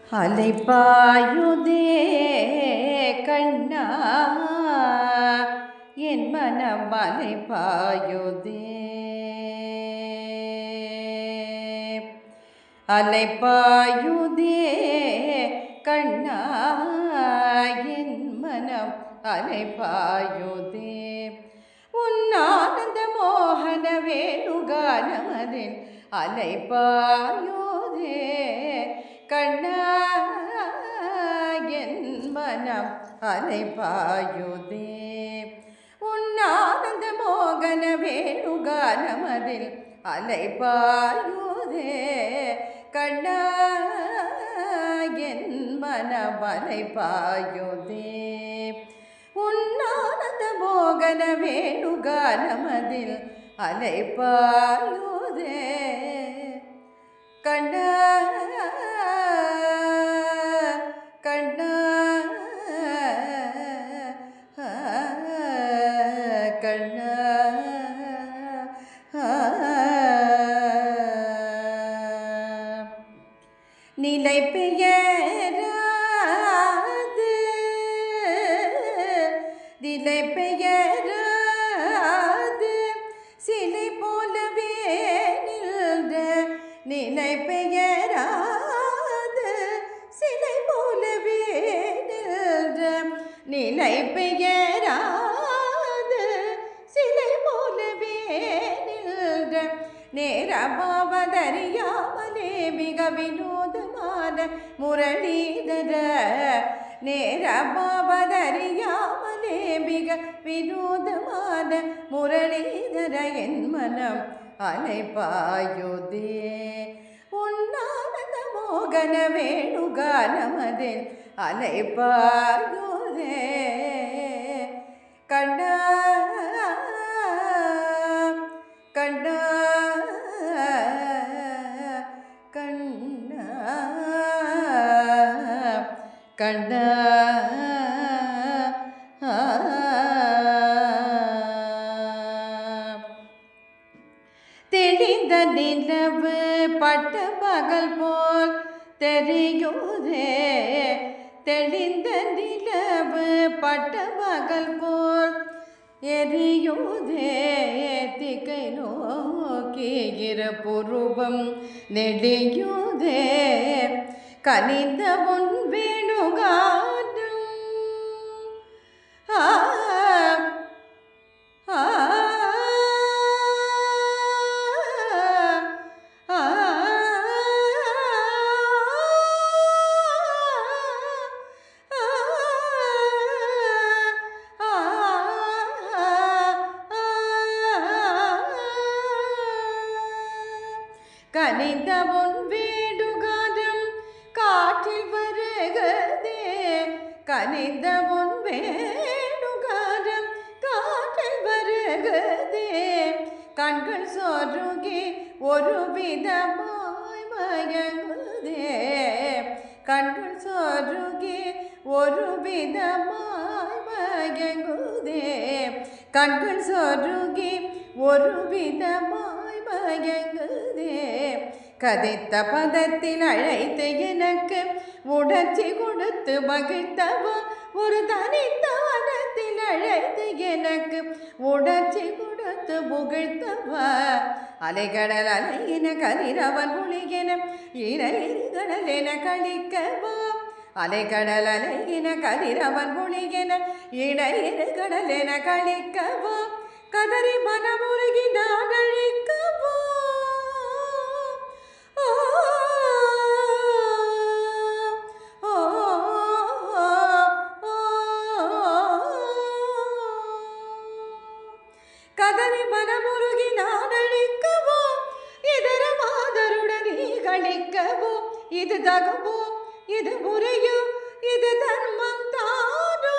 அலைபாயுதே கண்ணா என் மனம் அலைபாயுதே அலைபாயுதே கண்ணா என் மனம் அலைபாயுதே உன்னானந்த மோகன வேணுகானமதில் அலைபாயுதே கண்ணா என் மனம் அலைபாயுதே உன்னானந்த மோகன வேணுகானமதில் அலைபாயுதே கண்ணா என் மனம் அலைபாயுதே உன்னானந்த மோகன வேணுகானமதில் அலைபாயுதே கண்ணா கண்ணா கண்ணா நிலை பெயராது நிலை பெயராது சிலை போலவே நின்ற நிலை பெயராது சிலை போலவே நின்ற நிலை பெயராது சிலை போலவே நின்ற நேரமாவதறியாமலே மிக வினோதமான முரளிதர நேரமாவதறியாமலே மிக வினோதமான முரளிதர என் மனம் அலைபாயுதே உன்னானந்த மோகன வேணுகானமதில் அலைபாயுதே கண்ணா கண்ணா கண்ணா கண்ணா தெளிந்த நிலவு பட்ட பகல் போல் தெரியுதே தெளிந்த நிலவு பட்ட பகல் போல் எரியுதே திகை நோக்கி இருபுருவம் நெடியுதே கனிந்த உன் வேணுகானம் கனிந்த உன் வேணுகானம் காற்றில் வருகிறதே கனிந்த உன் வேணுகானம் காற்றில் வருகிறதே கண்கள் சொருகி ஒரு விதமாய் மயங்குதே கண்கள் சொருகி ஒரு விதமாய் மயங்குதே கண்கள் சொருகி ஒரு விதமாய் மயங்குதே கதைத்த பதத்தில் அழைத்து எனக்கு உணர்ச்சி கொடுத்து மகிழ்த்தவா ஒரு தனித்த வனத்தில் அழைத்து எனக்கு உணர்ச்சி கொடுத்து புகழ்த்தவா அலைகடல் அலையின கதிரவன் ஒளியென இணைகடல் என கழிக்கவா அலைகடல் அலையின கதிரவன் ஒளியென இணைகடல் என கழிக்கவா கதறி மனமுருகி நான் அழிக்கவா கதறி மனமுருகி நான் அழிக்கவோ இதர மாதருடன் நீ கழிக்கவோ இது தகவோ இது முறையோ இது தர்மம் தானோ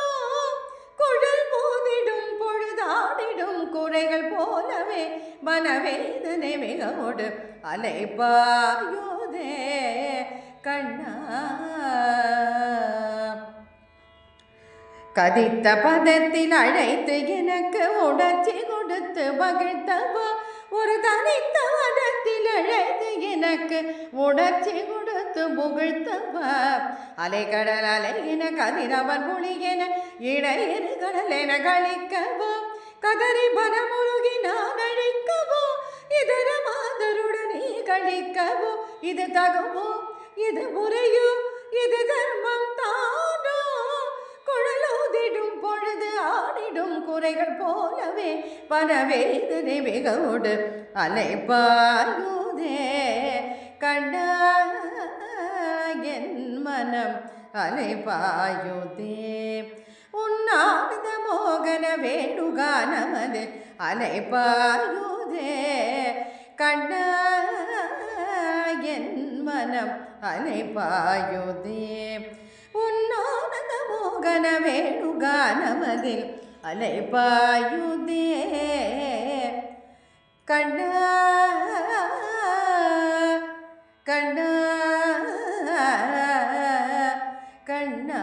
குழல் மோதிடும் பொழுதாடிடும் குறைகள் போலவே மனவேதனை மிகவோடு அலைபாயுதே கண்ணா கதித்த பதத்தில் அழைத்து எனக்கு உணர்ச்சி கொடுத்து மகிழ்த்தவா ஒரு தனித்த வனத்தில் அழைத்து எனக்கு உணர்ச்சி கொடுத்து கொடுத்து புகழ்த்தவ அலைகடல் அலையின கதிரவன் மொழியென இடையிறு கடலென கழிக்கவோ கதறி பனமுருகி நான் அழிக்கவோ இதர மாதருடன் நீ கழிக்கவோ இது தகுமோ இது முறையோ இது தர்மம் தானோ குழலோதிடும் பொழுது ஆடிடும் குறைகள் போலவே பனவேதனை மிகவோடு அலைப்பாயுதே கண்ணா என் மனம் அலைப்பாயுதே உன்னானந்த மோகன வேணுகானமது அலைப்பாயுதே கண்ணா என் மனம் அலைப்பாயுதே உன்னானந்த மோகன வேணுகானமதில் அலைப்பாயுதே கண்ணா கண்ணா கண்ணா